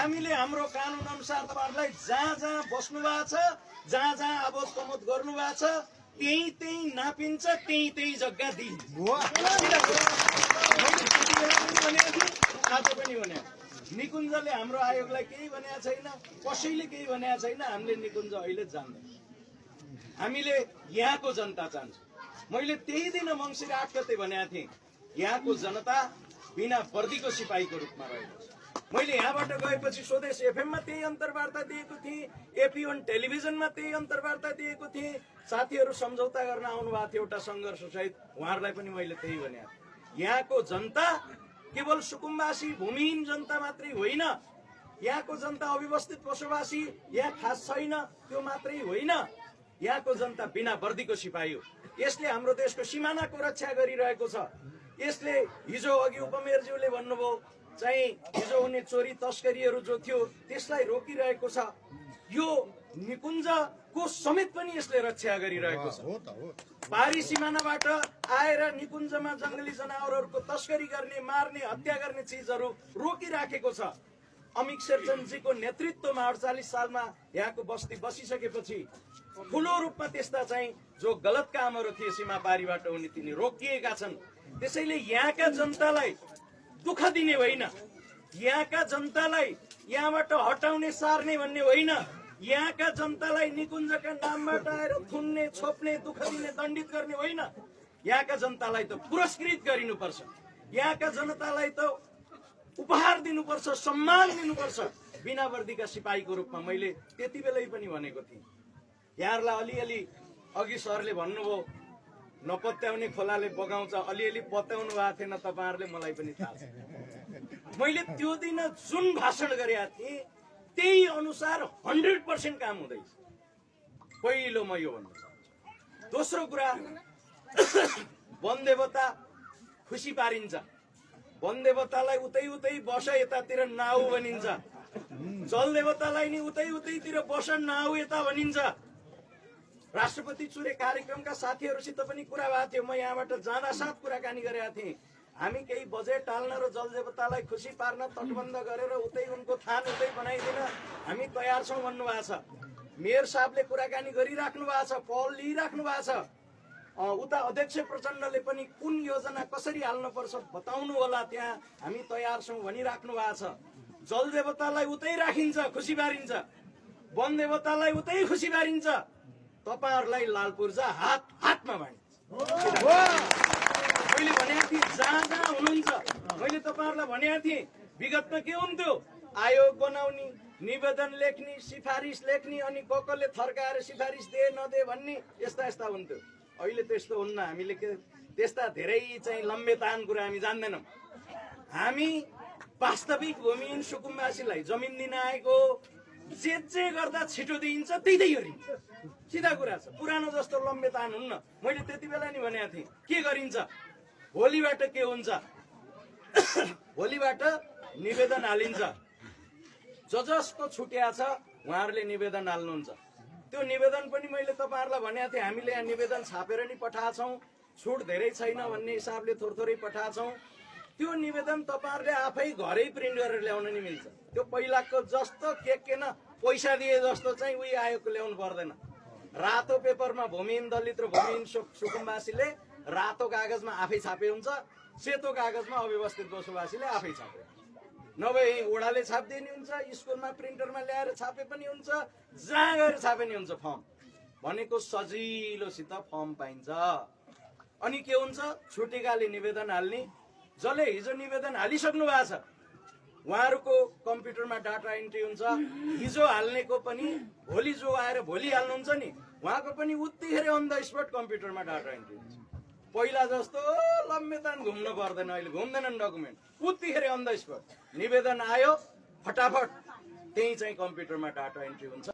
हामीले हाम्रो कानुन अनुसार तपाईहरुलाई जहाँ जहाँ बस्नु भएको छ, जहाँ जहाँ आवाज कमत गर्नु भएको छ, त्यही त्यही नापिन्छ, त्यही त्यही जग्गा दिइन्छ। आज पनि भने निकुञ्जले हाम्रो आयोगलाई केही भनेको छैन, कसैले केही भनेको छैन। हामीले निकुञ्ज अहिले जान्दैन, हामीले यहाँको जनता चाहन्छौँ। मैले त्यही दिन मङ्सिर 8 गते भनेको थिएँ, यहाँको जनता बिना वर्दीको सिपाहीको रूपमा रहेको छ। मैले यहाँबाट गएपछि स्वदेश एफएममा त्यही अन्तर्वार्ता दिएको थिएँ, एपी1 टेलिभिजनमा त्यही अन्तर्वार्ता दिएको थिएँ। साथीहरू सम्झौता गर्न आउनु भएको थियो एउटा सङ्घर्ष सहित, उहाँहरूलाई पनि मैले त्यही भनेको थिएँ। यहाँको जनता केवल सुकुम्बासी भूमिहीन जनता मात्रै होइन, यहाँको जनता अव्यवस्थित बसोबासी यहाँ खास छैन त्यो मात्रै होइन, यहाँको जनता बिना वर्दीको सिपाही हो। यसले हाम्रो देशको सिमानाको रक्षा गरिरहेको छ। यसले हिजो अघि उपमेयरज्यूले भन्नुभयो चाहिँ हिजो हुने चोरी तस्करीहरू जो थियो त्यसलाई रोकिरहेको छ। यो निकुञ्जको समेत पनि यसले रक्षा गरिरहेको छ। पारी सिमानाबाट आएर निकुञ्जमा जंगली जनावरहरूको तस्करी गर्ने, मार्ने, हत्या गर्ने चिजहरू रोकिराखेको छ। अमिक शेरचनजीको नेतृत्वमा 48 सालमा यहाँको बस्ती बसिसकेपछि ठुलो रूपमा त्यस्ता चाहिँ जो गलत कामहरू थिए सीमा पारीबाट हुने तिनी रोकिएका छन्। त्यसैले यहाँका जनतालाई दुःख दिने होइन, यहाँका जनतालाई यहाँबाट हटाउने सार्ने भन्ने होइन, यहाँका जनतालाई निकुञ्जका नामबाट आएर थुन्ने, छोप्ने, दुःख दिने, दण्डित गर्ने होइन। यहाँका जनतालाई त पुरस्कृत गरिनुपर्छ, यहाँका जनतालाई त उपहार दिनुपर्छ, सम्मान दिनुपर्छ बिना वर्दीका सिपाहीको रूपमा। मैले त्यति बेलै पनि भनेको थिएँ। यहाँहरूलाई अलिअलि अघि सरले भन्नुभयो नपत्याउने खोलाले बगाउँछ, अलिअलि पत्याउनु भएको थिएन तपाईहरुले, मलाई पनि थाहा छ। मैले त्यो दिन जुन भाषण गरेका थिएँ त्यही अनुसार 100% काम हुँदैछ। पहिलो म यो भन्छु। दोस्रो कुरा, वनदेवता खुसी पारिन्छ, वनदेवतालाई उतै उतै बस यतातिर नाउ भनिन्छ, जलदेवतालाई नि उतै उतैतिर बस नाउ यता भनिन्छ। राष्ट्रपति चुरे कार्यक्रमका साथीहरूसित पनि कुरा भएको थियो। म यहाँबाट जाँदा साथ कुराकानी गरेका थिएँ। हामी केही बजेट टाल्न र जलदेवतालाई खुसी पार्न तटबन्ध गरेर उतै उनको थान उतै बनाइदिन हामी तयार छौँ भन्नुभएको छ। मेयर साहबले कुराकानी गरिराख्नु भएको छ, पहल लिइराख्नु भएको छ। उता अध्यक्ष प्रचण्डले पनि कुन योजना कसरी हाल्नुपर्छ बताउनु होला, त्यहाँ हामी तयार छौँ भनिराख्नु भएको छ। जलदेवतालाई उतै राखिन्छ, खुसी पारिन्छ, वनदेवतालाई उतै खुसी पारिन्छ, तपाईहरुलाई लाल पूर्जा हात हातमा बाँडिन्छ। मैले भनेको थिएँ जहाँ जहाँ हुनुहुन्छ, मैले तपाईहरुलाई भनेको थिएँ विगतमा के हुन्थ्यो, आयोग बनाउने, निवेदन लेख्ने, सिफारिस लेख्ने, अनि कसले थर्काएर सिफारिस दे नदे भन्ने यस्ता यस्ता हुन्थ्यो। अहिले त्यस्तो हुन्न। हामीले के त्यस्ता धेरै चाहिँ लम्बेतान कुरा हामी जान्दैनौँ। हामी वास्तविक भूमिहीन सुकुम्बासीलाई जमिन दिन आएको, जे गर्दा छिटो दिइन्छ त्यही गरिन्छ, सिधा कुरा छ। पुरानो जस्तो लम्बेतान हुन्न। मैले त्यति बेला नि भनेको थिएँ के गरिन्छ, भोलिबाट के हुन्छ, भोलिबाट निवेदन हालिन्छ, जसको छुट्या छ उहाँहरूले निवेदन हाल्नुहुन्छ। त्यो निवेदन पनि मैले तपाईहरुलाई भनेको थिएँ, हामीले यहाँ निवेदन छापेर नि पठाएछौँ, छुट धेरै छैन भन्ने हिसाबले थोरै पठाएछौँ। त्यो निवेदन तपाईहरुले आफै घरै प्रिन्ट गरेर ल्याउन नि मिल्छ। त्यो पहिलाको जस्तो के न पैसा दिए जस्तो चाहिँ उही आयोगको ल्याउनु पर्दैन। रातो पेपरमा भूमिहीन दलित र भूमिहीन सुकुम्बासीले रातो कागजमा आफै छापे हुन्छ, सेतो कागजमा अव्यवस्थित बसोबासीले आफै छापे, नभए ओडाले छापिदिए नि हुन्छ, स्कुलमा प्रिन्टरमा ल्याएर छापे पनि हुन्छ, जहाँ गएर छापे नि हुन्छ। फर्म भनेको सजिलोसित फर्म पाइन्छ। अनि के हुन्छ, छुटेकाले निवेदन हाल्ने, जसले हिजो निवेदन हालिसक्नु भएको छ उहाँहरूको कम्प्युटरमा डाटा एन्ट्री हुन्छ, हिजो हाल्नेको पनि भोलि जो आएर भोलि हाल्नुहुन्छ नि उहाँको पनि उत्तिखेर अन द स्पट कम्प्युटरमा डाटा एन्ट्री हुन्छ। पहिला जस्तो लम्बेतान घुम्न पर्दैन, अहिले घुम्दैनन् डकुमेन्ट, उत्तिखेर अन द स्पट निवेदन आयो फटाफट त्यही चाहिँ कम्प्युटरमा डाटा एन्ट्री हुन्छ।